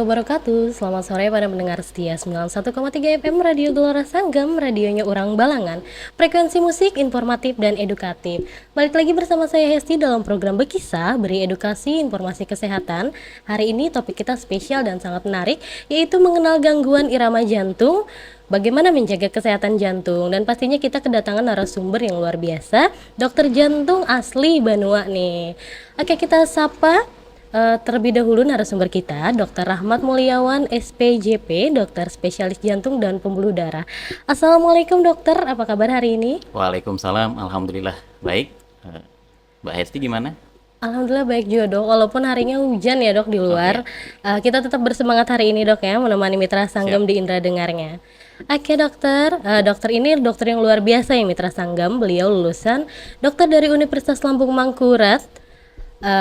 wabarakatuh. Selamat sore para pendengar setia 91,3 FM Radio Gelora Sanggam, radionya Urang Balangan. Frekuensi musik, informatif, dan edukatif. Balik lagi bersama saya Hesti dalam program Bekisah, beri edukasi, informasi kesehatan. Hari ini topik kita spesial dan sangat menarik, yaitu mengenal gangguan irama jantung, bagaimana menjaga kesehatan jantung, dan pastinya kita kedatangan narasumber yang luar biasa, dokter jantung asli Banua nih. Oke, kita sapa terlebih dahulu narasumber kita, Dr. Rahmat Mulyawan, SPJP, dokter spesialis jantung dan pembuluh darah. Assalamualaikum dokter, apa kabar hari ini? Waalaikumsalam, alhamdulillah baik. Mbak Hesti gimana? Alhamdulillah baik juga dok, walaupun harinya hujan ya dok di luar. Kita tetap bersemangat hari ini dok ya, menemani mitra sanggam Siap. di indera dengarnya. Oke dokter, dokter ini dokter yang luar biasa ya mitra sanggam. Beliau lulusan dokter dari Universitas Lambung Mangkurat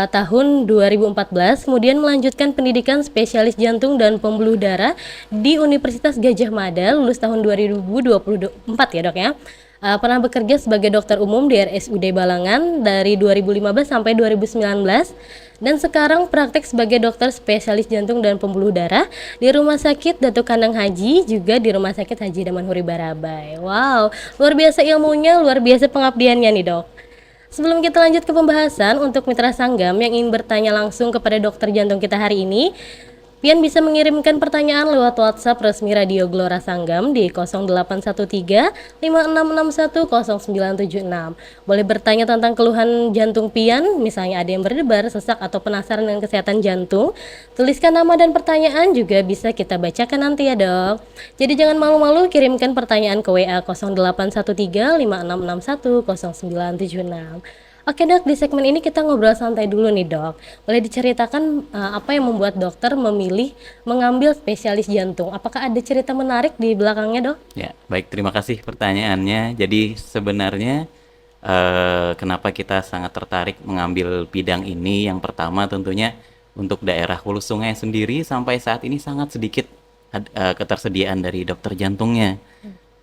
tahun 2014, kemudian melanjutkan pendidikan spesialis jantung dan pembuluh darah di Universitas Gadjah Mada, lulus tahun 2024 ya dok ya. Pernah bekerja sebagai dokter umum di RSUD Balangan dari 2015 sampai 2019, dan sekarang praktek sebagai dokter spesialis jantung dan pembuluh darah di Rumah Sakit Datuk Kandang Haji, juga di Rumah Sakit Haji Damanhuri Barabai. Wow, luar biasa ilmunya, luar biasa pengabdiannya nih dok. Sebelum kita lanjut ke pembahasan, untuk mitra sanggam yang ingin bertanya langsung kepada dokter jantung kita hari ini, pian bisa mengirimkan pertanyaan lewat WhatsApp resmi Radio Gelora Sanggam di 0813 5661 0976. Boleh bertanya tentang keluhan jantung pian, misalnya ada yang berdebar, sesak, atau penasaran dengan kesehatan jantung. Tuliskan nama dan pertanyaan, juga bisa kita bacakan nanti ya dok. Jadi jangan malu-malu, kirimkan pertanyaan ke WA 0813 5661 0976. Oke dok, di segmen ini kita ngobrol santai dulu nih dok. Boleh diceritakan apa yang membuat dokter memilih mengambil spesialis jantung? Apakah ada cerita menarik di belakangnya dok? Ya, baik, terima kasih pertanyaannya. Jadi sebenarnya kenapa kita sangat tertarik mengambil bidang ini? Yang pertama tentunya untuk daerah Hulu Sungai sendiri sampai saat ini sangat sedikit ketersediaan dari dokter jantungnya.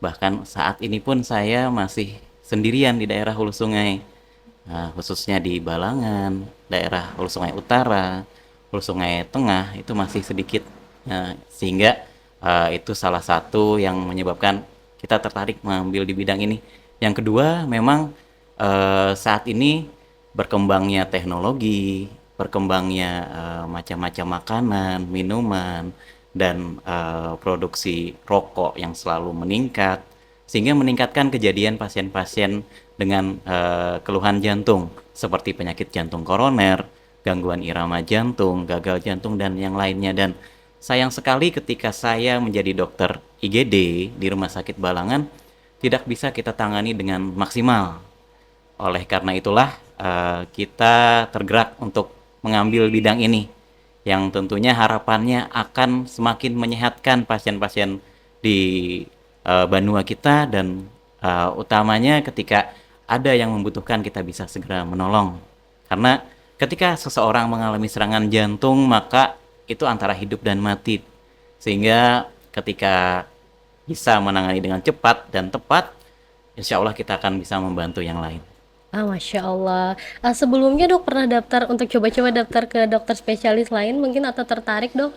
Bahkan saat ini pun saya masih sendirian di daerah Hulu Sungai. Khususnya di Balangan, daerah Hulu Sungai Utara, Hulu Sungai Tengah itu masih sedikit, sehingga itu salah satu yang menyebabkan kita tertarik mengambil di bidang ini. Yang kedua, memang saat ini berkembangnya teknologi, berkembangnya macam-macam makanan, minuman, dan produksi rokok yang selalu meningkat, sehingga meningkatkan kejadian pasien-pasien dengan keluhan jantung seperti penyakit jantung koroner, gangguan irama jantung, gagal jantung, dan yang lainnya. Dan sayang sekali ketika saya menjadi dokter IGD di Rumah Sakit Balangan tidak bisa kita tangani dengan maksimal. Oleh karena itulah kita tergerak untuk mengambil bidang ini, yang tentunya harapannya akan semakin menyehatkan pasien-pasien di Banua kita, dan utamanya ketika ada yang membutuhkan kita bisa segera menolong. Karena ketika seseorang mengalami serangan jantung, maka itu antara hidup dan mati. Sehingga ketika bisa menangani dengan cepat dan tepat, insya Allah kita akan bisa membantu yang lain. Masya Allah. Sebelumnya dok pernah daftar untuk coba-coba daftar ke dokter spesialis lain mungkin, atau tertarik dok?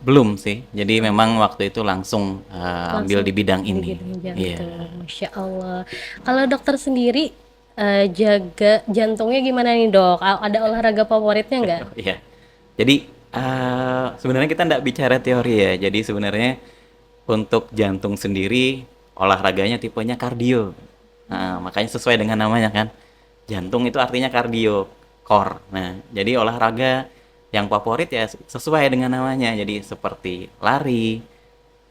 Belum sih. Jadi memang waktu itu langsung ambil di bidang di ini. bidang Iya. jantung. Masya Allah. Kalau dokter sendiri jaga jantungnya gimana nih dok? Ada olahraga favoritnya nggak? Iya. Jadi sebenarnya kita nggak bicara teori ya. Jadi sebenarnya untuk jantung sendiri olahraganya tipenya kardio. Nah, makanya sesuai dengan namanya kan. Jantung itu artinya kardio, core. Nah, jadi olahraga yang favorit ya sesuai dengan namanya. Jadi seperti lari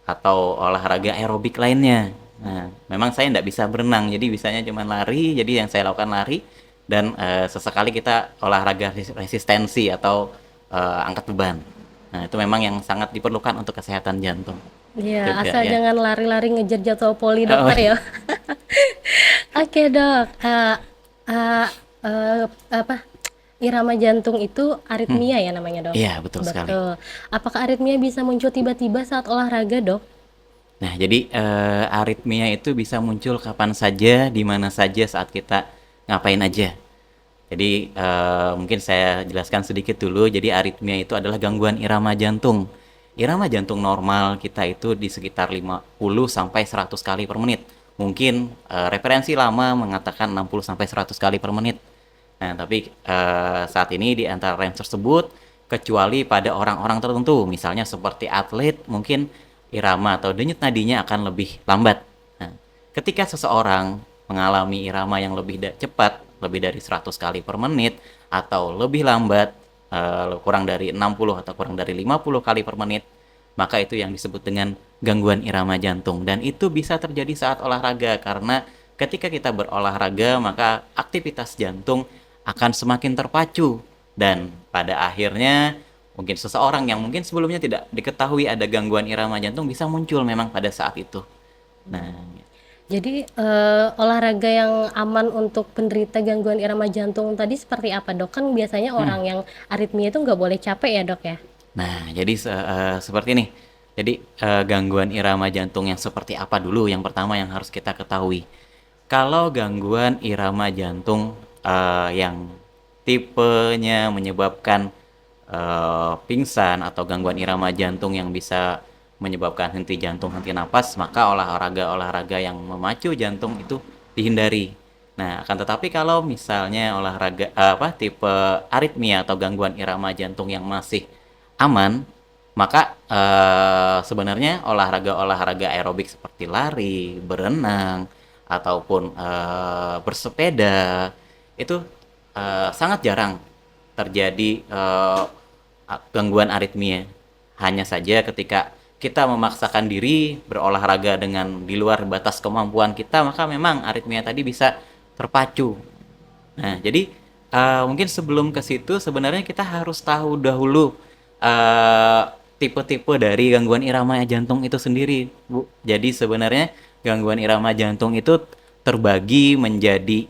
atau olahraga aerobik lainnya. Nah, memang saya nggak bisa berenang, jadi bisanya cuma lari. Jadi yang saya lakukan lari, dan sesekali kita olahraga resistensi atau angkat beban. Nah, itu memang yang sangat diperlukan untuk kesehatan jantung. Iya, Juga asal ya. jangan lari-lari ngejar jadwal poli Oh, dokter ya. Oke dok, apa irama jantung itu aritmia ya namanya dok? iya, betul sekali. Betul. Apakah aritmia bisa muncul tiba-tiba saat olahraga dok? Nah, jadi aritmia itu bisa muncul kapan saja, di mana saja, saat kita ngapain aja. Jadi mungkin saya jelaskan sedikit dulu. Jadi aritmia itu adalah gangguan irama jantung. Irama jantung normal kita itu di sekitar 50 sampai 100 kali per menit. Mungkin referensi lama mengatakan 60 sampai 100 kali per menit. Nah, tapi saat ini di antara range tersebut, kecuali pada orang-orang tertentu, misalnya seperti atlet, mungkin irama atau denyut nadinya akan lebih lambat. Nah, ketika seseorang mengalami irama yang cepat, lebih dari 100 kali per menit, atau lebih lambat, kurang dari 60 atau kurang dari 50 kali per menit, maka itu yang disebut dengan gangguan irama jantung. Dan itu bisa terjadi saat olahraga, karena ketika kita berolahraga, maka aktivitas jantung akan semakin terpacu. Dan pada akhirnya, mungkin seseorang yang mungkin sebelumnya tidak diketahui ada gangguan irama jantung bisa muncul memang pada saat itu. Nah, Jadi olahraga yang aman untuk penderita gangguan irama jantung tadi seperti apa dok? Kan biasanya orang yang aritmia itu nggak boleh capek ya dok ya? jadi seperti ini. Jadi gangguan irama jantung yang seperti apa dulu? Yang pertama yang harus kita ketahui. Kalau gangguan irama jantung yang tipenya menyebabkan pingsan atau gangguan irama jantung yang bisa menyebabkan henti jantung, henti napas, maka olahraga-olahraga yang memacu jantung itu dihindari. Nah, akan tetapi kalau misalnya olahraga tipe aritmia atau gangguan irama jantung yang masih aman, maka sebenarnya olahraga-olahraga aerobik seperti lari, berenang, ataupun bersepeda itu sangat jarang terjadi gangguan aritmia. Hanya saja ketika kita memaksakan diri berolahraga dengan di luar batas kemampuan kita, maka memang aritmia tadi bisa terpacu. Nah, jadi mungkin sebelum ke situ sebenarnya kita harus tahu dahulu eh, tipe-tipe dari gangguan irama jantung itu sendiri, Bu. Jadi sebenarnya gangguan irama jantung itu terbagi menjadi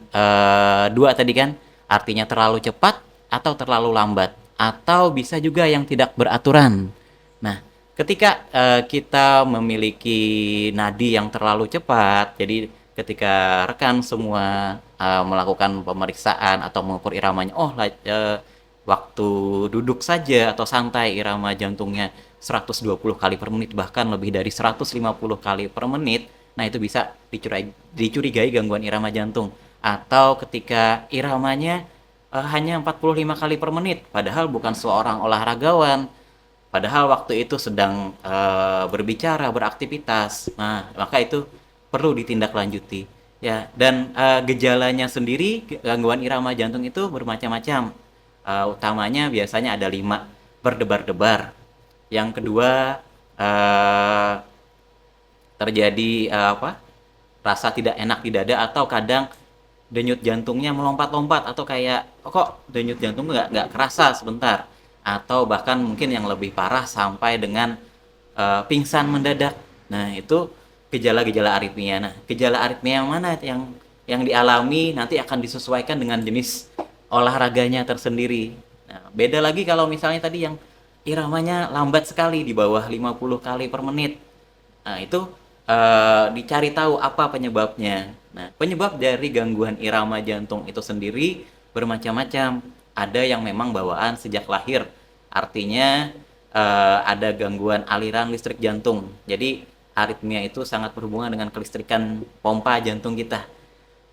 dua tadi kan, artinya terlalu cepat atau terlalu lambat, atau bisa juga yang tidak beraturan. Nah, ketika kita memiliki nadi yang terlalu cepat, jadi ketika rekan semua melakukan pemeriksaan atau mengukur iramanya, waktu duduk saja atau santai irama jantungnya 120 kali per menit, bahkan lebih dari 150 kali per menit, nah itu bisa dicurigai gangguan irama jantung. Atau ketika iramanya hanya 45 kali per menit, padahal bukan seorang olahragawan, padahal waktu itu sedang berbicara, beraktivitas. Nah, maka itu perlu ditindaklanjuti. Ya, dan gejalanya sendiri gangguan irama jantung itu bermacam-macam. Utamanya biasanya ada 5, berdebar-debar. Yang kedua terjadi rasa tidak enak di dada, atau kadang denyut jantungnya melompat-lompat, atau kayak kok denyut jantung nggak kerasa sebentar, atau bahkan mungkin yang lebih parah sampai dengan pingsan mendadak. Nah, itu gejala-gejala aritmia. Nah, gejala aritmia yang mana yang dialami nanti akan disesuaikan dengan jenis olahraganya tersendiri. Nah, beda lagi kalau misalnya tadi yang iramanya lambat sekali di bawah 50 kali per menit. Nah, itu dicari tahu apa penyebabnya. Nah, penyebab dari gangguan irama jantung itu sendiri bermacam-macam. Ada yang memang bawaan sejak lahir, artinya ada gangguan aliran listrik jantung. Jadi aritmia itu sangat berhubungan dengan kelistrikan pompa jantung kita.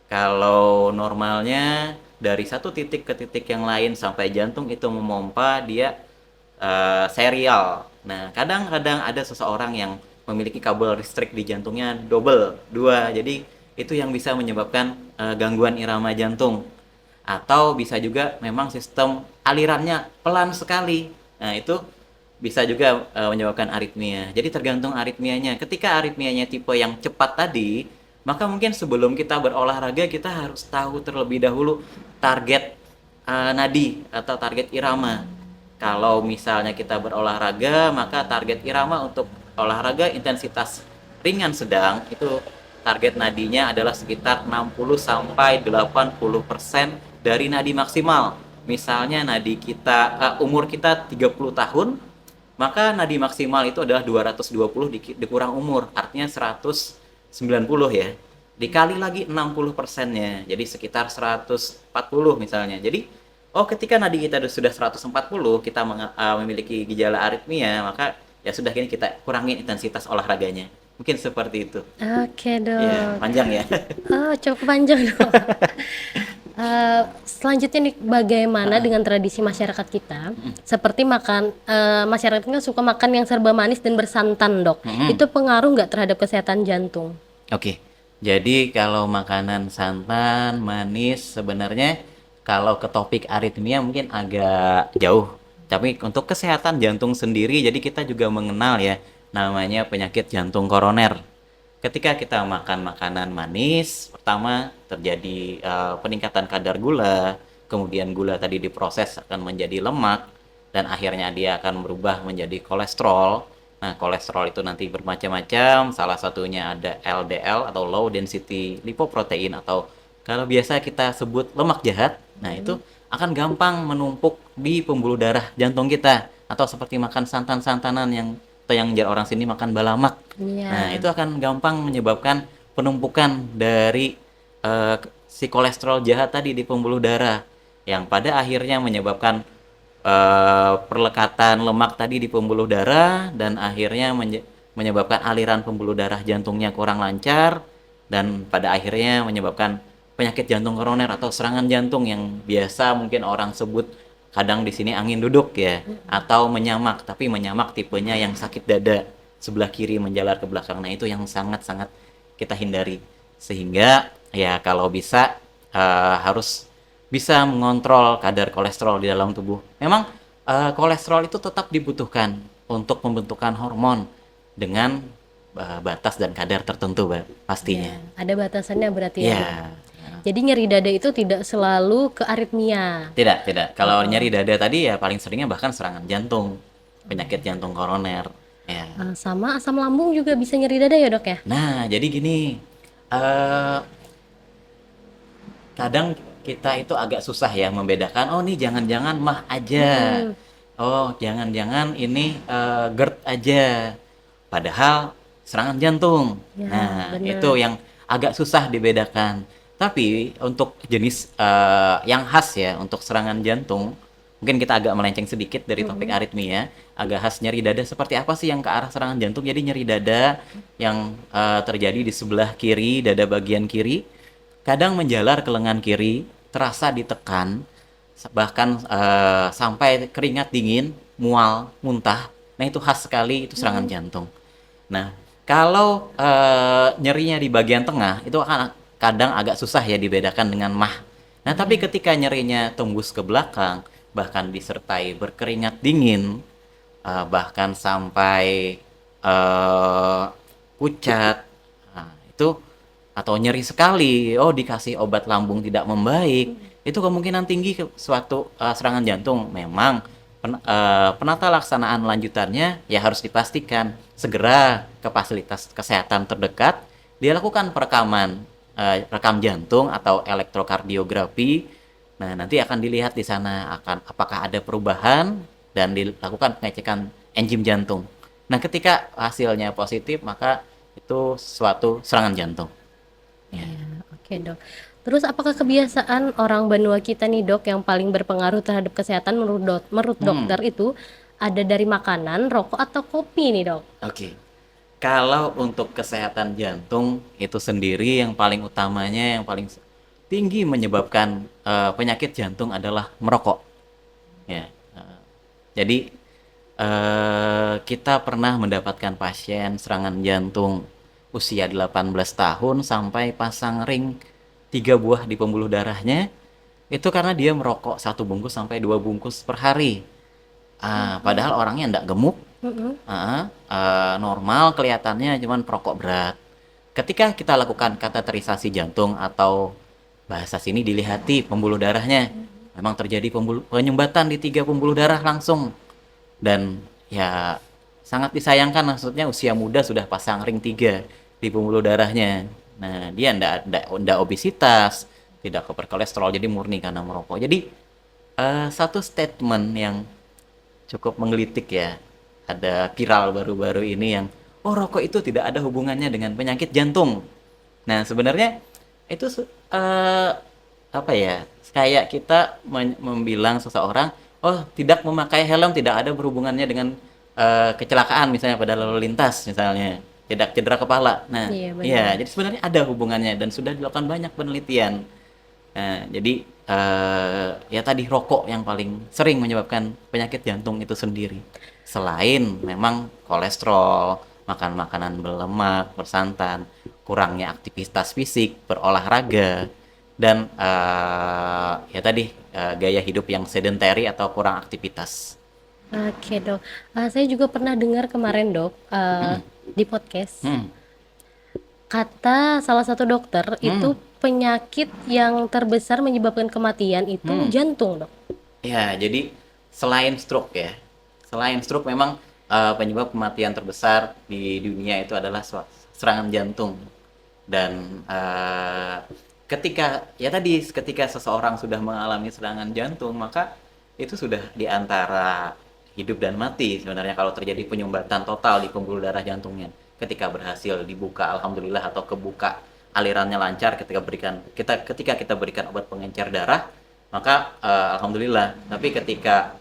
Kalau normalnya dari satu titik ke titik yang lain sampai jantung itu memompa, dia serial. Nah, kadang-kadang ada seseorang yang memiliki kabel listrik di jantungnya double, dua. Jadi itu yang bisa menyebabkan gangguan irama jantung. Atau bisa juga memang sistem alirannya pelan sekali. Nah, itu bisa juga menyebabkan aritmia. Jadi tergantung aritmianya. Ketika aritmianya tipe yang cepat tadi, maka mungkin sebelum kita berolahraga kita harus tahu terlebih dahulu target nadi atau target irama. Kalau misalnya kita berolahraga, maka target irama untuk olahraga intensitas ringan sedang itu target nadinya adalah sekitar 60 sampai 80% dari nadi maksimal. Misalnya nadi kita umur kita 30 tahun, maka nadi maksimal itu adalah 220 dikurang umur, artinya 190 ya. dikali lagi 60%-nya, jadi sekitar 140 misalnya. Jadi, oh ketika nadi kita sudah 140, kita memiliki gejala aritmia, maka ya sudah gini kita kurangin intensitas olahraganya. Mungkin seperti itu. Oke Ya, dok. panjang ya. Oh, cukup panjang dok. Selanjutnya nih, bagaimana dengan tradisi masyarakat kita? Seperti masyarakat kan suka makan yang serba manis dan bersantan dok. Mm-mm. Itu pengaruh nggak terhadap kesehatan jantung? Oke, jadi kalau makanan santan, manis, sebenarnya kalau ke topik aritmia mungkin agak jauh. Tapi untuk kesehatan jantung sendiri, jadi kita juga mengenal ya, namanya penyakit jantung koroner. Ketika kita makan makanan manis, pertama terjadi peningkatan kadar gula, kemudian gula tadi diproses akan menjadi lemak, dan akhirnya dia akan berubah menjadi kolesterol. Nah, kolesterol itu nanti bermacam-macam, salah satunya ada LDL atau low density lipoprotein atau kalau biasa kita sebut lemak jahat. Nah, itu akan gampang menumpuk di pembuluh darah jantung kita atau seperti makan santan-santanan yang atau yang orang sini makan balamak. Nah, itu Iya. akan gampang menyebabkan penumpukan dari si kolesterol jahat tadi di pembuluh darah yang pada akhirnya menyebabkan perlekatan lemak tadi di pembuluh darah dan akhirnya menyebabkan aliran pembuluh darah jantungnya kurang lancar dan pada akhirnya menyebabkan penyakit jantung koroner atau serangan jantung yang biasa mungkin orang sebut kadang di sini angin duduk ya atau menyamak, tapi menyamak tipenya yang sakit dada sebelah kiri menjalar ke belakang. Nah, itu yang sangat-sangat kita hindari. Sehingga ya kalau bisa harus bisa mengontrol kadar kolesterol di dalam tubuh. Memang kolesterol itu tetap dibutuhkan untuk pembentukan hormon dengan batas dan kadar tertentu, pastinya. Ya, ada batasannya berarti ya dok. Ya, Jadi nyeri dada itu tidak selalu ke aritmia. tidak, tidak. Kalau Oh, nyeri dada tadi ya paling seringnya bahkan serangan jantung, penyakit jantung koroner. Ya. sama asam lambung juga bisa nyeri dada ya dok ya? Nah, jadi gini, eh kadang kita itu agak susah ya membedakan, oh nih jangan-jangan mah aja, Mm-mm. oh jangan-jangan ini GERD aja, padahal serangan jantung. Ya Nah, itu benar. yang agak susah dibedakan. Tapi untuk jenis yang khas ya untuk serangan jantung, mungkin kita agak melenceng sedikit dari topik Mm-mm. aritmia, agak khas nyeri dada seperti apa sih yang ke arah serangan jantung? Jadi nyeri dada yang terjadi di sebelah kiri, dada bagian kiri, kadang menjalar ke lengan kiri, terasa ditekan, bahkan sampai keringat dingin, mual, muntah. Nah, itu khas sekali, itu serangan Mm-mm. jantung. Nah, kalau nyerinya di bagian tengah, itu akan kadang agak susah ya dibedakan dengan mah. Nah, tapi Iya. ketika nyerinya tembus ke belakang, bahkan disertai berkeringat dingin, bahkan sampai eh, pucat, nah, itu atau nyeri sekali, oh dikasih obat lambung tidak membaik, itu kemungkinan tinggi suatu serangan jantung. Memang penata laksanaan lanjutannya ya harus dipastikan segera ke fasilitas kesehatan terdekat, dia lakukan perekaman rekam jantung atau elektrokardiografi. Nah, nanti akan dilihat di sana akan apakah ada perubahan dan dilakukan pengecekan enzim jantung. Nah, ketika hasilnya positif, maka itu suatu serangan jantung. Ya. Iya, oke dok. Terus apakah kebiasaan orang Banua kita nih dok yang paling berpengaruh terhadap kesehatan menurut Hmm, dokter itu ada dari makanan, rokok atau kopi nih dok? oke. Kalau untuk kesehatan jantung itu sendiri yang paling utamanya, yang paling tinggi menyebabkan penyakit jantung adalah merokok. Ya. Jadi kita pernah mendapatkan pasien serangan jantung usia 18 tahun sampai pasang ring 3 buah di pembuluh darahnya. Itu karena dia merokok 1 bungkus sampai 2 bungkus per hari. Padahal orangnya ndak gemuk, Mm-mm. normal kelihatannya cuman perokok berat. Ketika kita lakukan kateterisasi jantung atau bahasa sini dilihati pembuluh darahnya, memang terjadi penyumbatan di 3 pembuluh darah langsung. Dan ya sangat disayangkan maksudnya usia muda sudah pasang ring 3 di pembuluh darahnya. Nah, dia ndak obesitas, tidak kolesterol, jadi murni karena merokok. Jadi satu statement yang cukup menggelitik ya. Ada viral baru-baru ini yang, oh rokok itu tidak ada hubungannya dengan penyakit jantung. Nah, sebenarnya itu apa ya? Kayak kita membilang seseorang, oh, tidak memakai helm tidak ada berhubungannya dengan kecelakaan misalnya pada lalu lintas misalnya, tidak cedera kepala. Nah, Iya iya, benar. jadi sebenarnya ada hubungannya dan sudah dilakukan banyak penelitian. Nah, jadi ya tadi rokok yang paling sering menyebabkan penyakit jantung itu sendiri. Selain memang kolesterol, makan makanan berlemak, bersantan, kurangnya aktivitas fisik, berolahraga, dan ya tadi gaya hidup yang sedentary atau kurang aktivitas. Oke dok. Saya juga pernah dengar kemarin dok di podcast Hmm, kata salah satu dokter hmm. itu penyakit yang terbesar menyebabkan kematian itu jantung dok. Ya, jadi selain stroke memang penyebab kematian terbesar di dunia itu adalah serangan jantung. Dan ketika seseorang sudah mengalami serangan jantung, maka itu sudah di antara hidup dan mati sebenarnya kalau terjadi penyumbatan total di pembuluh darah jantungnya. Ketika berhasil dibuka, alhamdulillah, atau kebuka alirannya lancar ketika kita berikan obat pengencer darah, maka alhamdulillah. Tapi ketika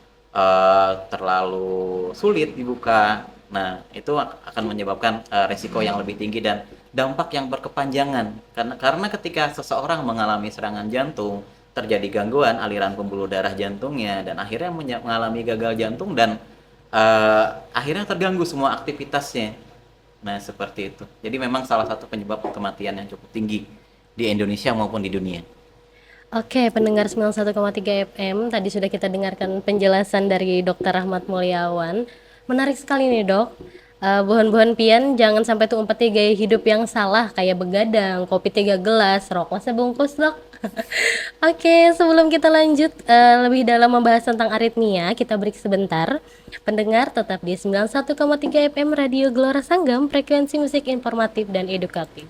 terlalu sulit dibuka, nah itu akan menyebabkan resiko yang lebih tinggi dan dampak yang berkepanjangan. Karena ketika seseorang mengalami serangan jantung, terjadi gangguan aliran pembuluh darah jantungnya dan akhirnya mengalami gagal jantung dan akhirnya terganggu semua aktivitasnya. Nah, seperti itu. Jadi memang salah satu penyebab kematian yang cukup tinggi di Indonesia maupun di dunia. Oke, pendengar 91,3 FM, tadi sudah kita dengarkan penjelasan dari Dr. Rahmat Mulyawan. Menarik sekali nih dok. Buhan-buhan pian jangan sampai tuh umpeti gaya hidup yang salah kayak begadang, kopi 3 gelas, rokok sebungkus dok. Oke, sebelum kita lanjut lebih dalam membahas tentang aritmia, kita break sebentar. Pendengar tetap di 91,3 FM Radio Gelora Sanggam, frekuensi musik informatif dan edukatif.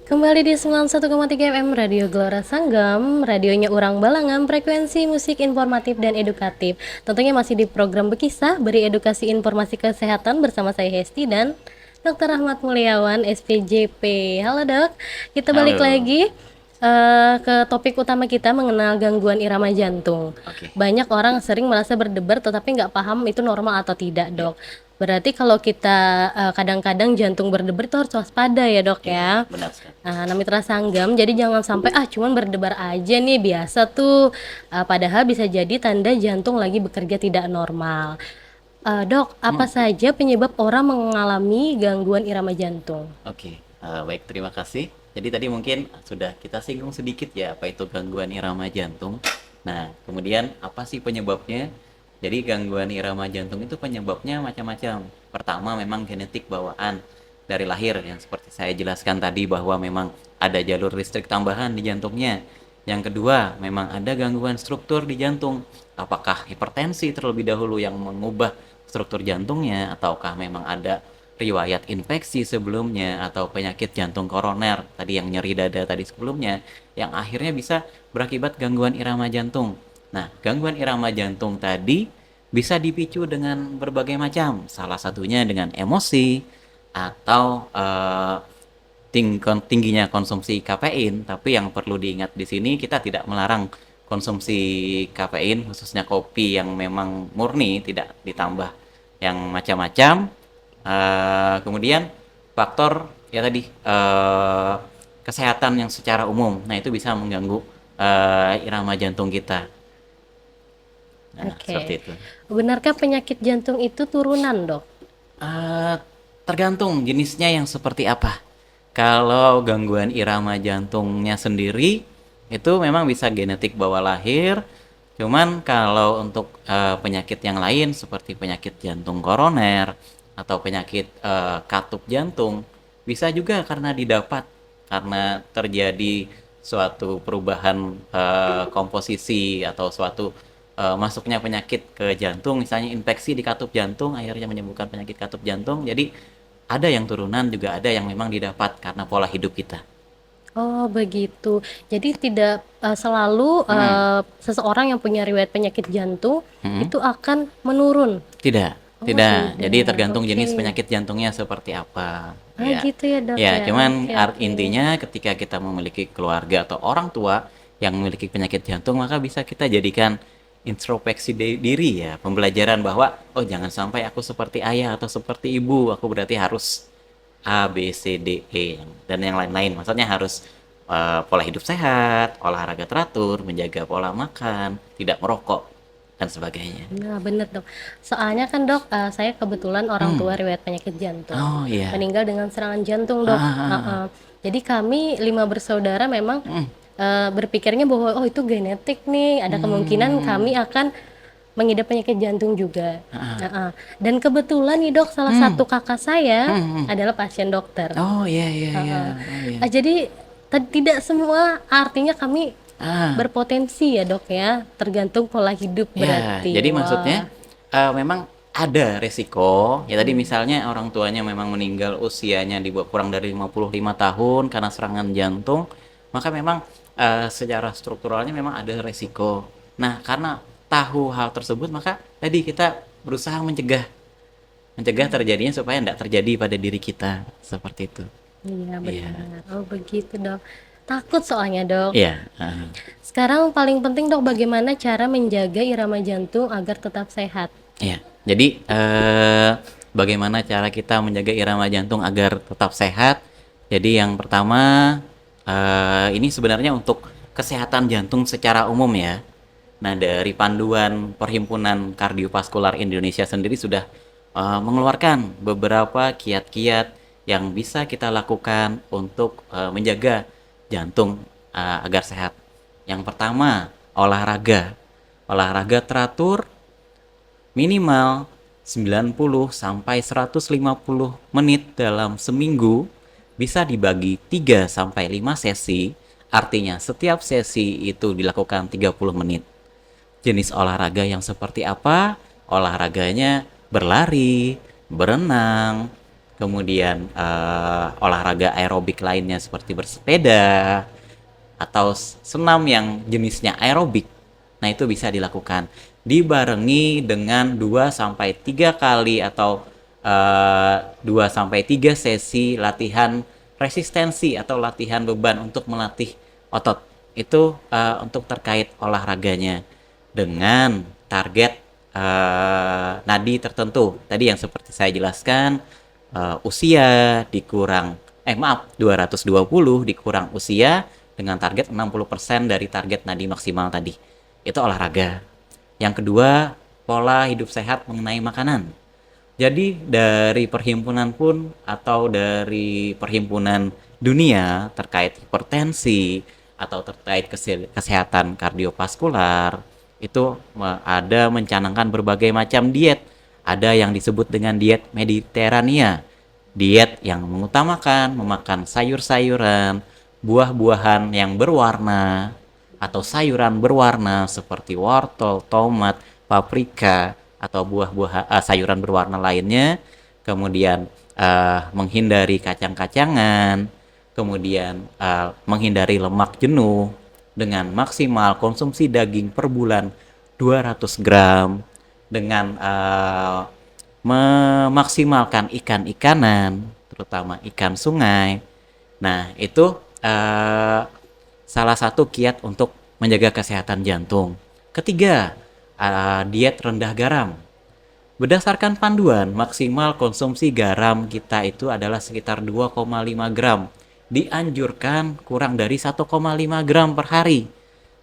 Kembali di 91,3 FM Radio Gelora Sanggam, radionya Urang Balangan, frekuensi musik informatif dan edukatif. Tentunya masih di program Bekisah, beri edukasi informasi kesehatan bersama saya Hesti dan Dr. Rahmat Mulyawan, SPJP. Halo dok, kita balik Halo. lagi ke topik utama kita mengenal gangguan irama jantung. Oke. Banyak orang sering merasa berdebar tetapi nggak paham itu normal atau tidak dok. Berarti kalau kita kadang-kadang jantung berdebar itu harus waspada ya dok ya. Benar sekali. Nah, Mitra Sanggam, jadi jangan sampai cuman berdebar aja nih biasa tuh. Padahal bisa jadi tanda jantung lagi bekerja tidak normal. Dok, apa saja penyebab orang mengalami gangguan irama jantung? Oke, baik, terima kasih. Jadi tadi mungkin sudah kita singgung sedikit ya apa itu gangguan irama jantung. Nah, kemudian apa sih penyebabnya? Jadi gangguan irama jantung itu penyebabnya macam-macam. Pertama memang genetik bawaan dari lahir yang seperti saya jelaskan tadi bahwa memang ada jalur listrik tambahan di jantungnya. Yang kedua, memang ada gangguan struktur di jantung. Apakah hipertensi terlebih dahulu yang mengubah struktur jantungnya ataukah memang ada riwayat infeksi sebelumnya atau penyakit jantung koroner tadi yang nyeri dada tadi sebelumnya yang akhirnya bisa berakibat gangguan irama jantung. Nah, gangguan irama jantung tadi bisa dipicu dengan berbagai macam, salah satunya dengan emosi atau tingginya konsumsi kafein. Tapi yang perlu diingat di sini kita tidak melarang konsumsi kafein khususnya kopi yang memang murni tidak ditambah yang macam-macam. Kemudian faktor ya tadi kesehatan yang secara umum, nah itu bisa mengganggu irama jantung kita. Nah, seperti Oke. itu. Benarkah penyakit jantung itu turunan, dok? Eh, Tergantung jenisnya yang seperti apa. Kalau gangguan irama jantungnya sendiri itu memang bisa genetik bawah lahir. Cuman kalau untuk penyakit yang lain seperti penyakit jantung koroner atau penyakit katup jantung bisa juga karena didapat karena terjadi suatu perubahan komposisi atau suatu masuknya penyakit ke jantung, misalnya infeksi di katup jantung, akhirnya menyembuhkan penyakit katup jantung. Jadi ada yang turunan, juga ada yang memang didapat karena pola hidup kita. Oh, begitu. Jadi tidak selalu seseorang yang punya riwayat penyakit jantung itu akan menurun. Tidak, Oh, tidak. Jadi tidak. tergantung jenis Oke. penyakit jantungnya seperti apa. Ah, Ya, gitu ya, Dok ya. ya. Cuman Oke, oke. intinya ketika kita memiliki keluarga atau orang tua yang memiliki penyakit jantung, maka bisa kita jadikan introspeksi diri ya, pembelajaran bahwa oh jangan sampai aku seperti ayah atau seperti ibu, aku berarti harus A, B, C, D, E dan yang lain-lain. Maksudnya harus pola hidup sehat, olahraga teratur, menjaga pola makan, tidak merokok dan sebagainya. Nah, bener dok. Soalnya kan dok, saya kebetulan orang tua riwayat penyakit jantung. Oh iya. Meninggal dengan serangan jantung dok. Heeh. Jadi kami 5 bersaudara memang berpikirnya bahwa oh itu genetik nih, ada kemungkinan kami akan mengidap penyakit jantung juga. Heeh. Dan kebetulan nih dok, salah satu kakak saya adalah pasien dokter. Oh iya iya iya. Oh, iya. Jadi tidak semua artinya kami Ah, berpotensi ya dok ya, tergantung pola hidup ya, berarti. jadi Wah. maksudnya memang ada resiko. Ya tadi misalnya orang tuanya memang meninggal usianya di bawah kurang dari 55 tahun karena serangan jantung, maka memang secara strukturalnya memang ada resiko. Nah, karena tahu hal tersebut, maka tadi kita berusaha mencegah terjadinya supaya tidak terjadi pada diri kita seperti itu. Iya Iya, benar. Oh begitu dok. Takut soalnya dok. iya. Heeh. Sekarang paling penting dok bagaimana cara menjaga irama jantung agar tetap sehat. Iya. Jadi bagaimana cara kita menjaga irama jantung agar tetap sehat? Jadi yang pertama ini sebenarnya untuk kesehatan jantung secara umum ya. Nah, dari panduan Perhimpunan Kardiovaskular Indonesia sendiri sudah mengeluarkan beberapa kiat-kiat yang bisa kita lakukan untuk menjaga jantung agar sehat. Yang pertama, olahraga. Olahraga teratur minimal 90 sampai 150 menit dalam seminggu, bisa dibagi 3 sampai 5 sesi. Artinya setiap sesi itu dilakukan 30 menit. Jenis olahraga yang seperti apa? Olahraganya berlari, berenang, kemudian olahraga aerobik lainnya seperti bersepeda atau senam yang jenisnya aerobik. Nah, itu bisa dilakukan dibarengi dengan 2 sampai 3 kali atau 2 sampai 3 sesi latihan resistensi atau latihan beban untuk melatih otot. Itu untuk terkait olahraganya dengan target nadi tertentu. Tadi yang seperti saya jelaskan, usia dikurang 220 dikurang usia dengan target 60% dari target nadi maksimal tadi. Itu olahraga. Yang kedua, pola hidup sehat mengenai makanan. Jadi dari perhimpunan pun atau dari perhimpunan dunia terkait hipertensi atau terkait kesehatan kardiovaskular itu ada mencanangkan berbagai macam diet. Ada yang disebut dengan diet Mediterania. Diet yang mengutamakan memakan sayur-sayuran, buah-buahan yang berwarna atau sayuran berwarna seperti wortel, tomat, paprika atau buah-buah sayuran berwarna lainnya. Kemudian menghindari kacang-kacangan, kemudian menghindari lemak jenuh dengan maksimal konsumsi daging per bulan 200 gram dengan memaksimalkan ikan-ikanan, terutama ikan sungai. Nah, itu salah satu kiat untuk menjaga kesehatan jantung. Ketiga, diet rendah garam. Berdasarkan panduan, maksimal konsumsi garam kita itu adalah sekitar 2,5 gram. Dianjurkan kurang dari 1,5 gram per hari.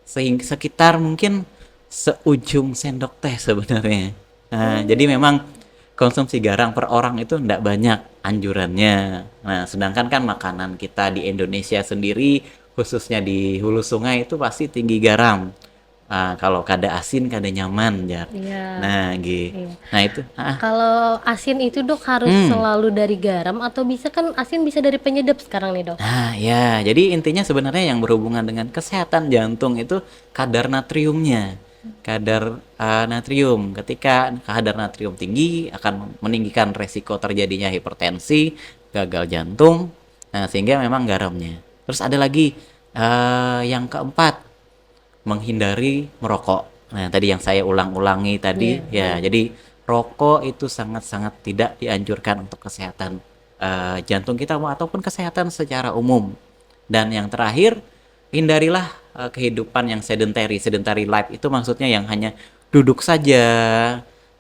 Sehingga sekitar mungkin seujung sendok teh sebenarnya. Nah, jadi memang konsumsi garam per orang itu tidak banyak anjurannya. Nah, sedangkan kan makanan kita di Indonesia sendiri, khususnya di hulu sungai itu pasti tinggi garam. Kalau kada asin kada nyaman ya. Iya. Nah, gitu. Iya. Nah, itu. Kalau asin itu dok harus selalu dari garam atau bisa kan asin bisa dari penyedap sekarang nih dok? Nah, ya. Jadi intinya sebenarnya yang berhubungan dengan kesehatan jantung itu kadar natriumnya. kadar natrium. Ketika kadar natrium tinggi akan meninggikan resiko terjadinya hipertensi, gagal jantung. Nah, sehingga memang garamnya. Terus ada lagi yang keempat, menghindari merokok. Nah, tadi yang saya ulang-ulangi tadi, Iya. ya, jadi rokok itu sangat-sangat tidak dianjurkan untuk kesehatan jantung kita ataupun kesehatan secara umum. Dan yang terakhir, hindarilah kehidupan yang sedentary life itu maksudnya yang hanya duduk saja,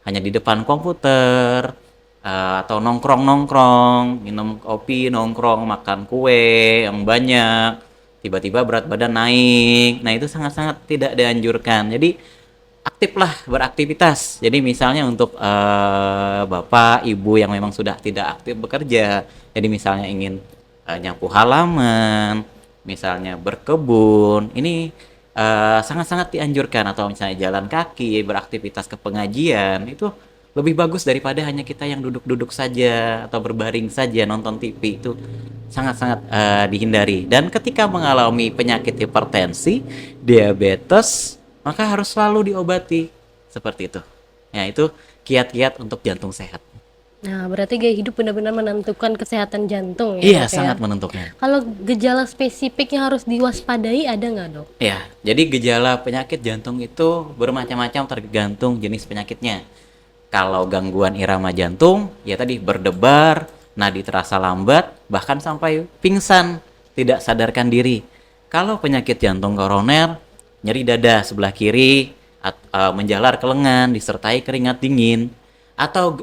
hanya di depan komputer, atau nongkrong-nongkrong, minum kopi, nongkrong, makan kue yang banyak, tiba-tiba berat badan naik. Nah, itu sangat-sangat tidak dianjurkan. Jadi, aktiflah beraktivitas. Jadi, misalnya untuk bapak, ibu yang memang sudah tidak aktif bekerja, jadi misalnya ingin nyapu halaman, misalnya berkebun, ini sangat-sangat dianjurkan. Atau misalnya jalan kaki, beraktivitas ke pengajian, itu lebih bagus daripada hanya kita yang duduk-duduk saja atau berbaring saja nonton TV. Itu sangat-sangat dihindari. Dan ketika mengalami penyakit hipertensi, diabetes, maka harus selalu diobati seperti itu. Ya, itu kiat-kiat untuk jantung sehat. Nah, berarti gaya hidup benar-benar menentukan kesehatan jantung ya, Iya, Dok ya. sangat menentukan. Kalau gejala spesifik yang harus diwaspadai ada nggak, Dok? Ya, jadi gejala penyakit jantung itu bermacam-macam tergantung jenis penyakitnya. Kalau gangguan irama jantung, ya tadi berdebar, nadi terasa lambat, bahkan sampai pingsan, tidak sadarkan diri. Kalau penyakit jantung koroner, nyeri dada sebelah kiri, menjalar ke lengan, disertai keringat dingin, atau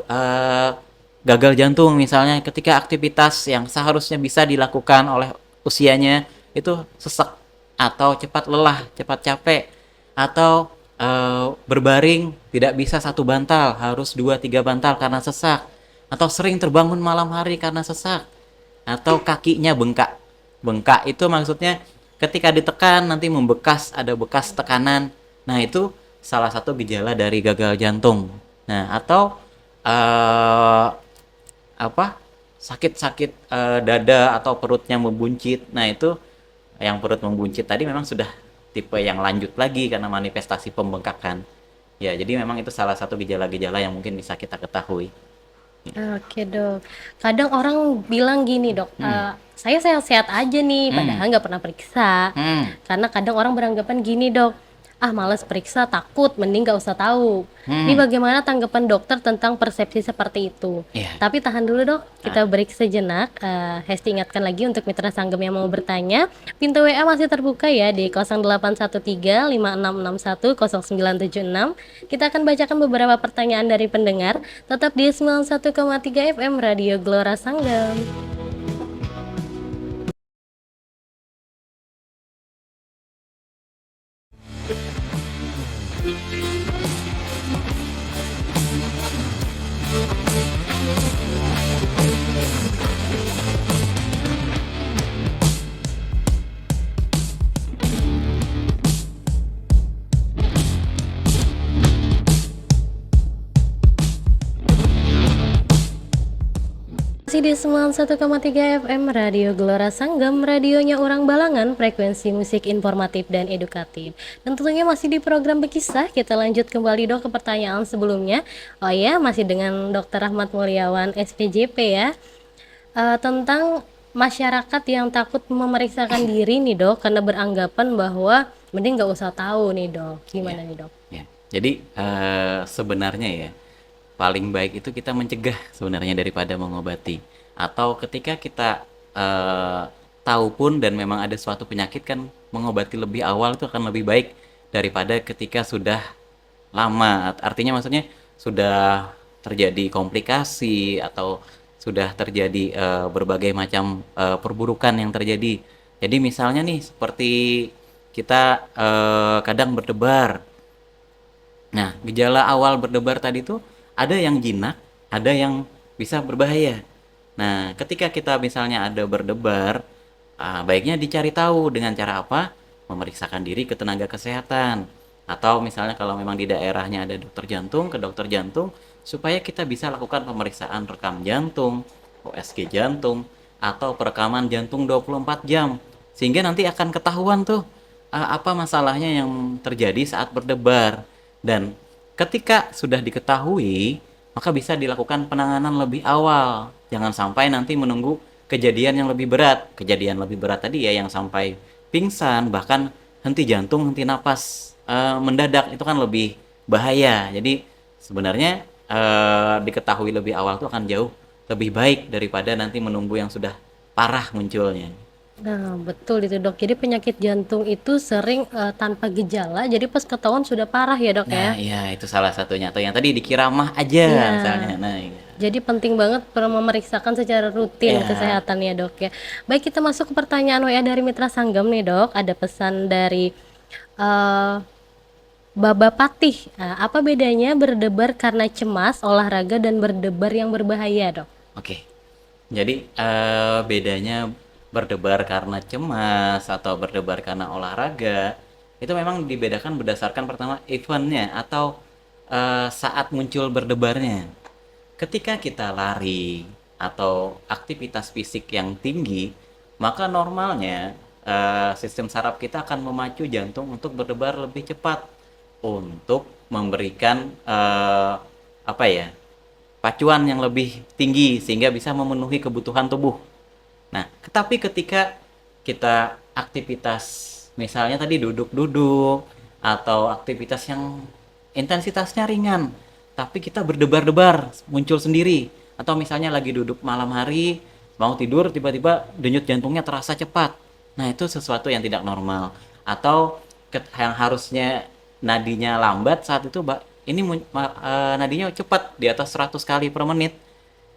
gagal jantung misalnya ketika aktivitas yang seharusnya bisa dilakukan oleh usianya itu sesak, atau cepat lelah, cepat capek, atau berbaring tidak bisa satu bantal, harus 2-3 bantal karena sesak, atau sering terbangun malam hari karena sesak, atau kakinya bengkak. Bengkak itu maksudnya ketika ditekan nanti membekas, ada bekas tekanan. Nah, itu salah satu gejala dari gagal jantung. Nah, atau eh, apa? Sakit-sakit dada atau perutnya membuncit. Nah, itu yang perut membuncit tadi memang sudah tipe yang lanjut lagi karena manifestasi pembengkakan. Ya, jadi memang itu salah satu gejala-gejala yang mungkin bisa kita ketahui. Oke, Dok. Kadang orang bilang gini, Dok, saya sehat-sehat aja nih, padahal nggak pernah periksa. Hmm. Karena kadang orang beranggapan gini, Dok, ah males periksa, takut, mending nggak usah tahu. Ini bagaimana tanggapan dokter tentang persepsi seperti itu? Iya. Tapi tahan dulu, Dok, kita break sejenak. Hesti ingatkan lagi untuk mitra sanggem yang mau bertanya, pintu WA masih terbuka ya di 0813 5661 0976. Kita akan bacakan beberapa pertanyaan dari pendengar. Tetap di 91,3 FM Radio Gelora Sanggem. Masih di 91,3 FM Radio Gelora Sanggem, radionya orang Balangan, frekuensi musik informatif dan edukatif. Dan tentunya masih di program Bekisah, kita lanjut kembali, Dok, ke pertanyaan sebelumnya. Oh ya, masih dengan Dr. Rahmat Mulyawan SPJP ya. Tentang masyarakat yang takut memeriksakan diri nih, Dok, karena beranggapan bahwa mending nggak usah tahu nih, Dok. Gimana nih, Dok? Ya. Jadi sebenarnya ya paling baik itu kita mencegah sebenarnya daripada mengobati. Atau ketika kita tahu pun dan memang ada suatu penyakit kan mengobati lebih awal itu akan lebih baik daripada ketika sudah lama. Artinya maksudnya sudah terjadi komplikasi atau sudah terjadi berbagai macam perburukan yang terjadi. Jadi misalnya nih seperti kita kadang berdebar. Nah, gejala awal berdebar tadi tuh ada yang jinak, ada yang bisa berbahaya. Nah, ketika kita misalnya ada berdebar, baiknya dicari tahu dengan cara apa? Memeriksakan diri ke tenaga kesehatan. Atau misalnya kalau memang di daerahnya ada dokter jantung, ke dokter jantung, supaya kita bisa lakukan pemeriksaan rekam jantung, USG jantung, atau perekaman jantung 24 jam. Sehingga nanti akan ketahuan tuh apa masalahnya yang terjadi saat berdebar. Dan ketika sudah diketahui, maka bisa dilakukan penanganan lebih awal. Jangan sampai nanti menunggu kejadian yang lebih berat. Kejadian lebih berat tadi ya yang sampai pingsan, bahkan henti jantung, henti napas mendadak, itu kan lebih bahaya. Jadi sebenarnya diketahui lebih awal itu akan jauh lebih baik daripada nanti menunggu yang sudah parah munculnya. Nah, betul itu dok. Jadi penyakit jantung itu sering tanpa gejala, jadi pas ketahuan sudah parah ya dok Nah, ya? iya itu salah satunya. Atau yang tadi dikira mah aja Iya. misalnya. Nah, iya. Jadi penting banget memeriksakan secara rutin Ya, kesehatannya dok ya. Baik, kita masuk ke pertanyaan WA dari Mitra Sanggam nih dok. Ada pesan dari eh, Baba Patih. Apa bedanya berdebar karena cemas, olahraga, dan berdebar yang berbahaya dok? oke. Jadi bedanya berdebar karena cemas atau berdebar karena olahraga itu memang dibedakan berdasarkan pertama eventnya atau saat muncul berdebarnya. Ketika kita lari atau aktivitas fisik yang tinggi, maka normalnya sistem saraf kita akan memacu jantung untuk berdebar lebih cepat untuk memberikan apa ya, pacuan yang lebih tinggi sehingga bisa memenuhi kebutuhan tubuh. Nah, tetapi ketika kita aktivitas misalnya tadi duduk-duduk atau aktivitas yang intensitasnya ringan, tapi kita berdebar-debar muncul sendiri atau misalnya lagi duduk malam hari mau tidur tiba-tiba denyut jantungnya terasa cepat. Nah, itu sesuatu yang tidak normal atau yang harusnya nadinya lambat saat itu ini nadinya cepat di atas 100 kali per menit.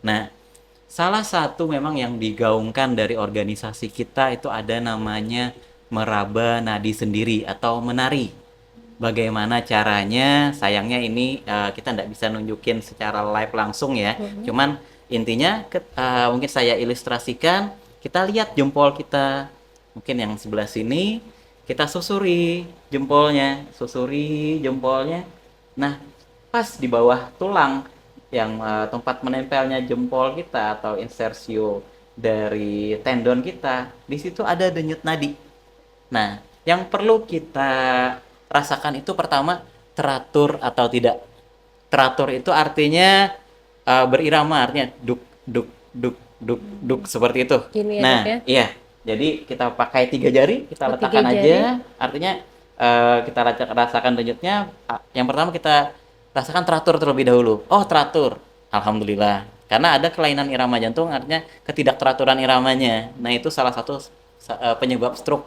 Nah, salah satu memang yang digaungkan dari organisasi kita itu ada namanya meraba nadi sendiri atau menari. Bagaimana caranya? Sayangnya ini kita nggak bisa nunjukin secara live langsung ya. Cuman intinya mungkin saya ilustrasikan. Kita lihat jempol kita, mungkin yang sebelah sini, kita susuri jempolnya. Nah, pas di bawah tulang yang tempat menempelnya jempol kita atau insersio dari tendon kita, di situ ada denyut nadi. Nah, yang perlu kita rasakan itu pertama teratur atau tidak. Teratur itu artinya berirama, artinya duk duk duk duk duk seperti itu. Gini ya dok ya? Nah, iya. Jadi kita pakai 3 jari, kita Oh, letakkan 3 jari. aja. Artinya kita rasakan denyutnya. Yang pertama kita rasakan teratur terlebih dahulu. Oh, teratur. Alhamdulillah. Karena ada kelainan irama jantung, artinya ketidakteraturan iramanya. Nah, itu salah satu penyebab stroke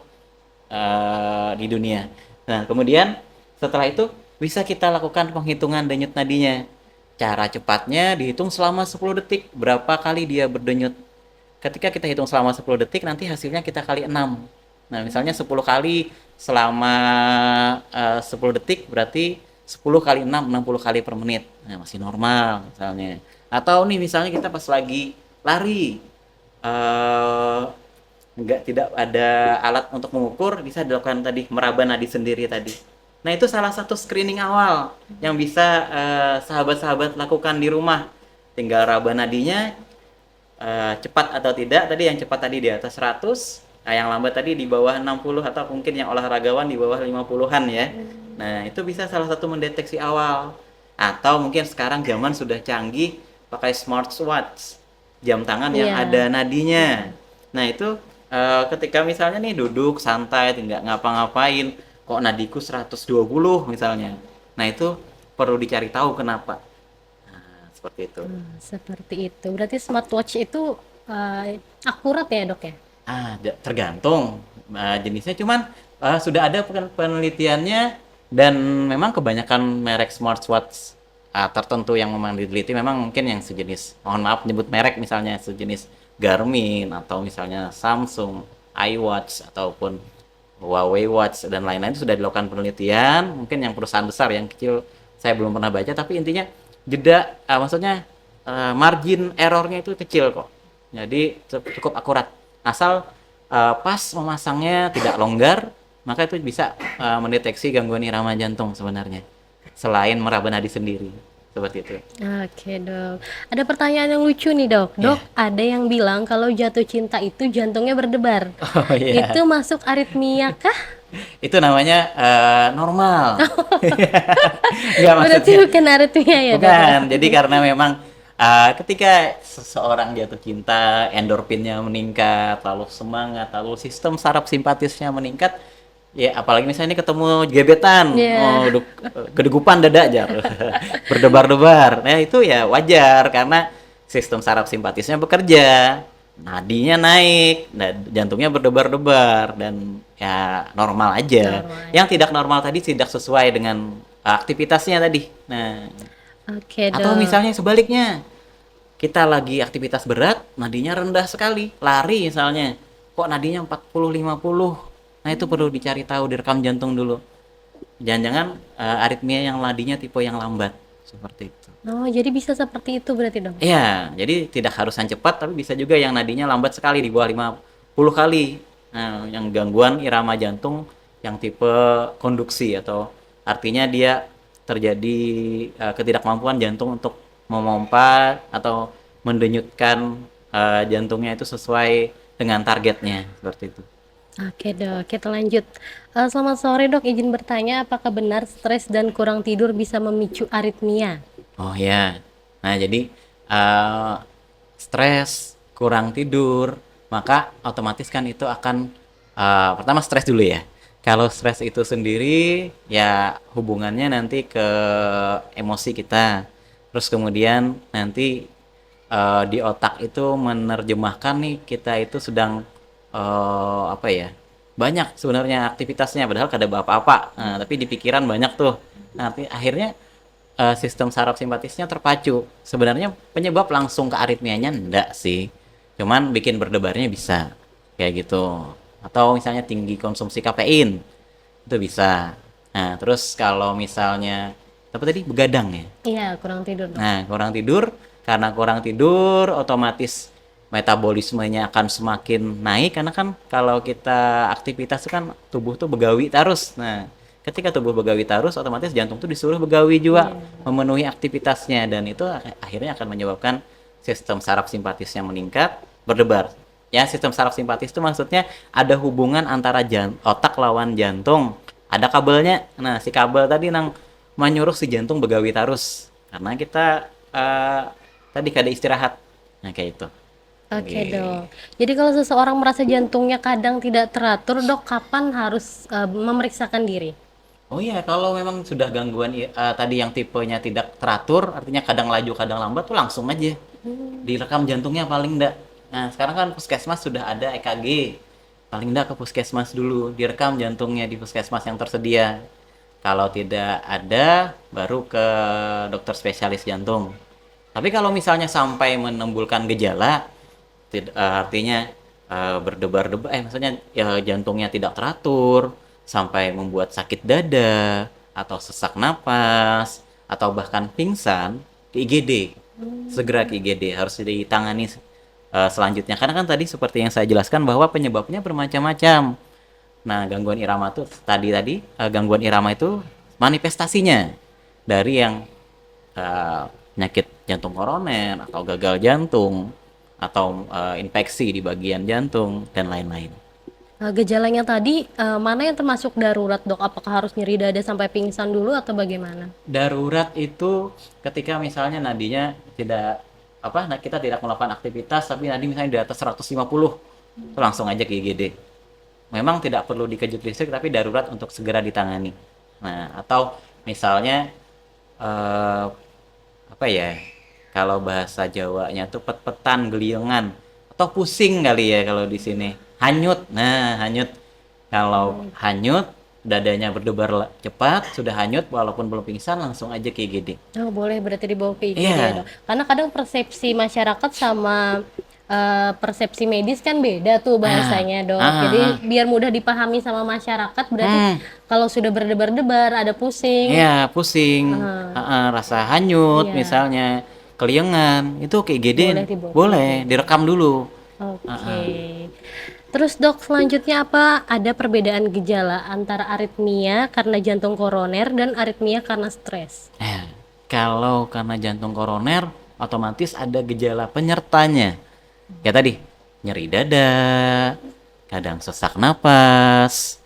di dunia. Nah, kemudian setelah itu bisa kita lakukan penghitungan denyut nadinya. Cara cepatnya dihitung selama 10 detik. Berapa kali dia berdenyut. Ketika kita hitung selama 10 detik, nanti hasilnya kita kali 6. Nah, misalnya 10 kali selama 10 detik, berarti 10 kali 6, 60 kali per menit. Nah, masih normal misalnya. Atau nih misalnya kita pas lagi lari, eh tidak ada alat untuk mengukur, bisa dilakukan tadi meraba nadi sendiri tadi. Nah, itu salah satu screening awal yang bisa sahabat-sahabat lakukan di rumah. Tinggal raba nadinya cepat atau tidak. Tadi yang cepat tadi di atas 100, yang lambat tadi di bawah 60 atau mungkin yang olahragawan di bawah 50-an ya. Nah, itu bisa salah satu mendeteksi awal. Atau mungkin sekarang zaman sudah canggih pakai smartwatch, jam tangan yang Iya. ada nadinya. Nah, itu ketika misalnya nih duduk santai, tidak ngapa-ngapain, kok nadiku 120 misalnya. Nah, itu perlu dicari tahu kenapa. Nah, seperti itu. Seperti itu. Berarti smartwatch itu akurat ya dok ya? Tergantung jenisnya, cuman sudah ada penelitiannya dan memang kebanyakan merek smartwatch tertentu yang memang diteliti memang mungkin yang sejenis, mohon maaf menyebut merek, misalnya sejenis Garmin atau misalnya Samsung iWatch ataupun Huawei Watch dan lain-lain itu sudah dilakukan penelitian. Mungkin yang perusahaan besar, yang kecil saya belum pernah baca, tapi intinya jeda maksudnya margin errornya itu kecil kok. Jadi cukup akurat. Asal pas memasangnya tidak longgar, maka itu bisa mendeteksi gangguan irama jantung sebenarnya. Selain meraba nadi sendiri. Seperti itu. Oke dok. Ada pertanyaan yang lucu nih dok. Iya. Dok, ada yang bilang kalau jatuh cinta itu jantungnya berdebar. Oh iya. Itu masuk aritmia kah? Itu namanya normal. Nggak Berarti maksudnya. bukan aritmia ya, Dok? Bukan. Jadi karena memang ketika seseorang jatuh cinta, endorfinnya meningkat, lalu semangat, lalu sistem saraf simpatisnya meningkat, ya apalagi misalnya ini ketemu gebetan, Iya. oh, kedegupan dada aja, berdebar-debar. Nah itu ya wajar karena sistem saraf simpatisnya bekerja, nadinya naik, jantungnya berdebar-debar dan ya normal aja. Normal. Yang tidak normal tadi tidak sesuai dengan aktivitasnya tadi. Nah, Oke, atau Dok. misalnya sebaliknya, kita lagi aktivitas berat, nadinya rendah sekali, lari misalnya, kok nadinya 40 50. Nah, itu perlu dicari tahu, direkam jantung dulu. Jangan-jangan aritmia yang nadinya tipe yang lambat, seperti itu. Oh, jadi bisa seperti itu berarti, Dok? Iya, jadi tidak harus yang cepat, tapi bisa juga yang nadinya lambat sekali, di bawah 50 kali. Nah, yang gangguan irama jantung yang tipe konduksi, atau artinya dia terjadi ketidakmampuan jantung untuk memompa atau mendenyutkan jantungnya itu sesuai dengan targetnya, seperti itu. Oke, Dok. Kita lanjut. Selamat sore, Dok. Izin bertanya, apakah benar stres dan kurang tidur bisa memicu aritmia? Oh ya, nah jadi eh, stres, kurang tidur, maka otomatis kan itu akan pertama stres dulu ya. Kalau stres itu sendiri ya hubungannya nanti ke emosi kita. Terus kemudian nanti di otak itu menerjemahkan nih kita itu sedang apa ya? Banyak sebenarnya aktivitasnya padahal kada apa-apa. Nah, tapi di pikiran banyak tuh. Nanti akhirnya sistem saraf simpatisnya terpacu. Sebenarnya penyebab langsung ke aritmianya enggak sih. Cuman bikin berdebarnya bisa. Kayak gitu. Atau misalnya tinggi konsumsi kafein. Itu bisa. Nah, terus kalau misalnya apa tadi? Begadang ya. Iya, kurang tidur, Dok. Nah, kurang tidur, karena kurang tidur otomatis metabolismenya akan semakin naik karena kan kalau kita aktivitas kan tubuh tuh begawi terus. Nah, ketika tubuh begawi terus otomatis jantung tuh disuruh begawi juga memenuhi aktivitasnya dan itu akhirnya akan menyebabkan sistem saraf simpatisnya meningkat, berdebar. Ya, sistem saraf simpatis itu maksudnya ada hubungan antara otak lawan jantung. Ada kabelnya. Nah, si kabel tadi nang menyuruh si jantung begawi terus karena kita tadi kada istirahat. Nah, kayak itu. Oke, Oke. Dok. Jadi kalau seseorang merasa jantungnya kadang tidak teratur, Dok, kapan harus memeriksakan diri? Oh iya, kalau memang sudah gangguan tadi yang tipenya tidak teratur, artinya kadang laju, kadang lambat tuh langsung aja direkam jantungnya paling enggak. Nah, sekarang kan puskesmas sudah ada EKG. Paling enggak ke puskesmas dulu, direkam jantungnya di puskesmas yang tersedia. Kalau tidak ada, baru ke dokter spesialis jantung. Tapi kalau misalnya sampai menimbulkan gejala, artinya berdebar-debar, maksudnya ya jantungnya tidak teratur, sampai membuat sakit dada, atau sesak napas, atau bahkan pingsan, ke IGD. Segera ke IGD, harus ditangani selanjutnya. Karena kan tadi seperti yang saya jelaskan bahwa penyebabnya bermacam-macam. Nah, gangguan irama tuh gangguan irama itu manifestasinya dari yang penyakit jantung koroner atau gagal jantung atau infeksi di bagian jantung dan lain-lain. Gejalanya tadi mana yang termasuk darurat, Dok? Apakah harus nyeri dada sampai pingsan dulu atau bagaimana? Darurat itu ketika misalnya nadinya tidak kita tidak melakukan aktivitas tapi nadi misalnya di atas 150, itu langsung aja ke IGD. Memang tidak perlu dikejut listrik tapi darurat untuk segera ditangani. Nah, atau misalnya eh, apa ya? Kalau bahasa Jawanya tuh pet-petan, geliengan atau pusing kali ya kalau di sini. Hanyut. Nah, hanyut. Kalau hanyut dadanya berdebar cepat, sudah hanyut walaupun belum pingsan langsung aja ke IGD. Oh, boleh berarti dibawa ke IGD ya, Iya. Dok. Karena kadang persepsi masyarakat sama persepsi medis kan beda tuh Ah, bahasanya, Dok. ah, Jadi ah. biar mudah dipahami sama masyarakat, berarti Hmm. kalau sudah berdebar-debar, ada pusing. Iya, pusing, rasa hanyut Iya, misalnya, keliengan, itu ke IGD boleh dibawa ke boleh, IGD. direkam dulu. Oke. Terus, Dok, selanjutnya apa? Ada perbedaan gejala antara aritmia karena jantung koroner dan aritmia karena stres. Nah, kalau karena jantung koroner, otomatis ada gejala penyertanya. Ya tadi, nyeri dada, kadang sesak napas,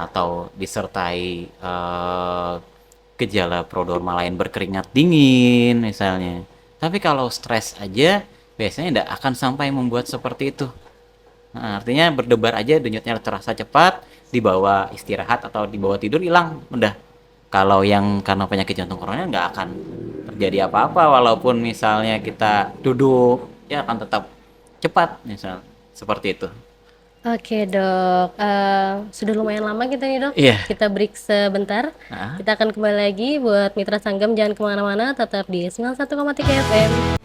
atau disertai gejala prodorma lain berkeringat dingin misalnya. Tapi kalau stres aja biasanya tidak akan sampai membuat seperti itu. Nah, artinya berdebar aja denyutnya terasa cepat, dibawa istirahat atau dibawa tidur hilang, udah. Kalau yang karena penyakit jantung koroner nggak akan terjadi apa-apa, walaupun misalnya kita duduk, ya akan tetap cepat, misal seperti itu. Oke dok, sudah lumayan lama kita nih dok, Iya. kita break sebentar. Nah, Kita akan kembali lagi buat Mitra Sanggam, jangan kemana-mana, tetap di 91,3 FM.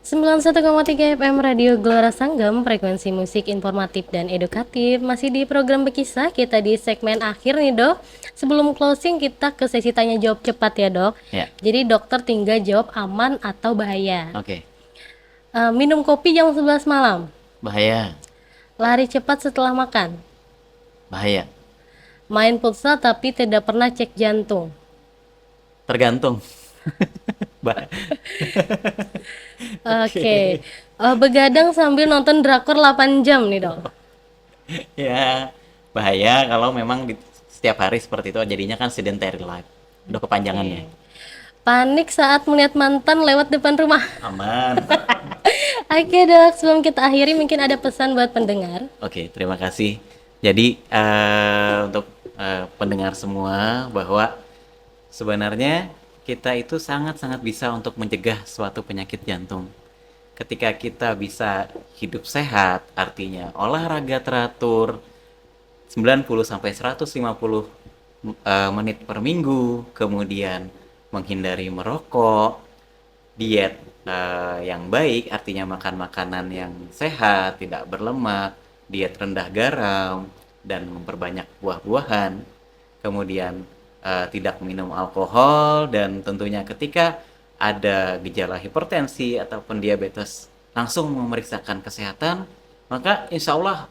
91,3 FM Radio Gelora Sanggam, frekuensi musik informatif dan edukatif. Masih di program Bekisah, kita di segmen akhir nih dok. Sebelum closing kita ke sesi tanya jawab cepat ya dok. ya, Jadi dokter tinggal jawab aman atau bahaya. oke. Minum kopi jam 11 malam, Bahaya, lari cepat setelah makan, bahaya. main futsal tapi tidak pernah cek jantung. Tergantung. Bah- Oke. Begadang sambil nonton drakor 8 jam nih dok. Ya, bahaya kalau memang setiap hari seperti itu jadinya kan sedentary life. Udah kepanjangannya. Panik saat melihat mantan lewat depan rumah. Aman. Oke dok, sebelum kita akhiri mungkin ada pesan buat pendengar. Oke, terima kasih. Jadi untuk pendengar semua bahwa sebenarnya kita itu sangat-sangat bisa untuk mencegah suatu penyakit jantung. Ketika kita bisa hidup sehat, artinya olahraga teratur 90 sampai 150 menit per minggu, kemudian menghindari merokok, diet yang baik, artinya makan makanan yang sehat, tidak berlemak, diet rendah garam, dan memperbanyak buah-buahan. Kemudian tidak minum alkohol, dan tentunya ketika ada gejala hipertensi ataupun diabetes langsung memeriksakan kesehatan, maka insya Allah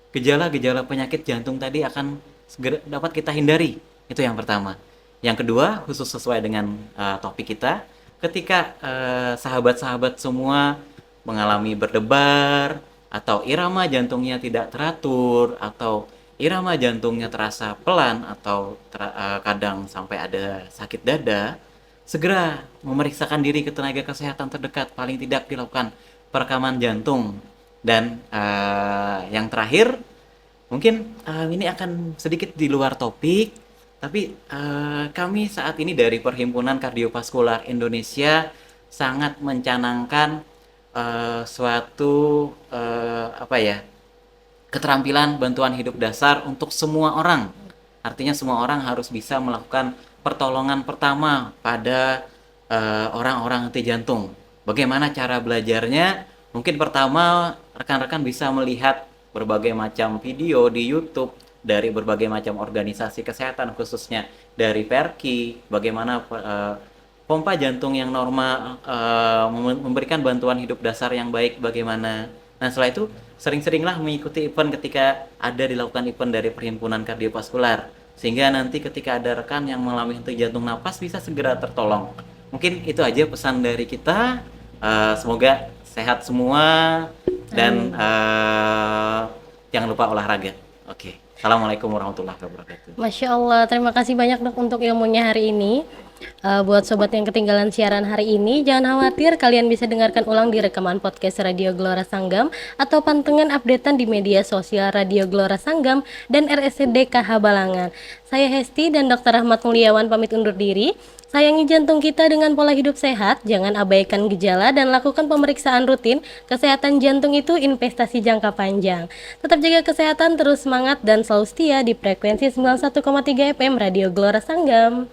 gejala-gejala penyakit jantung tadi akan segera dapat kita hindari. Itu yang pertama. Yang kedua, khusus sesuai dengan topik kita, ketika sahabat-sahabat semua mengalami berdebar atau irama jantungnya tidak teratur atau irama jantungnya terasa pelan atau kadang sampai ada sakit dada, segera memeriksakan diri ke tenaga kesehatan terdekat, paling tidak dilakukan perekaman jantung. Dan yang terakhir, mungkin ini akan sedikit di luar topik, tapi kami saat ini dari Perhimpunan Kardiovaskular Indonesia sangat mencanangkan suatu apa ya, keterampilan bantuan hidup dasar untuk semua orang. Artinya semua orang harus bisa melakukan pertolongan pertama pada orang-orang henti jantung. Bagaimana cara belajarnya? Mungkin pertama rekan-rekan bisa melihat berbagai macam video di YouTube dari berbagai macam organisasi kesehatan, khususnya dari Perki, bagaimana pompa jantung yang normal memberikan bantuan hidup dasar yang baik bagaimana. Nah, setelah itu sering-seringlah mengikuti event ketika ada dilakukan event dari Perhimpunan Kardiovaskular, sehingga nanti ketika ada rekan yang mengalami henti jantung napas bisa segera tertolong. Mungkin itu aja pesan dari kita. Semoga sehat semua dan jangan lupa olahraga. Oke. Assalamualaikum warahmatullahi wabarakatuh. Masya Allah, terima kasih banyak dok untuk ilmunya hari ini. Buat sobat yang ketinggalan siaran hari ini, jangan khawatir, kalian bisa dengarkan ulang di rekaman podcast Radio Gelora Sanggam atau pantengin updatean di media sosial Radio Gelora Sanggam dan RSCD KH Balangan. Saya Hesti dan Dr. Ahmad Mulyawan pamit undur diri. Sayangi jantung kita dengan pola hidup sehat, jangan abaikan gejala dan lakukan pemeriksaan rutin. Kesehatan jantung itu investasi jangka panjang. Tetap jaga kesehatan, terus semangat dan selalu setia di frekuensi 91,3 FM Radio Gelora Sanggam.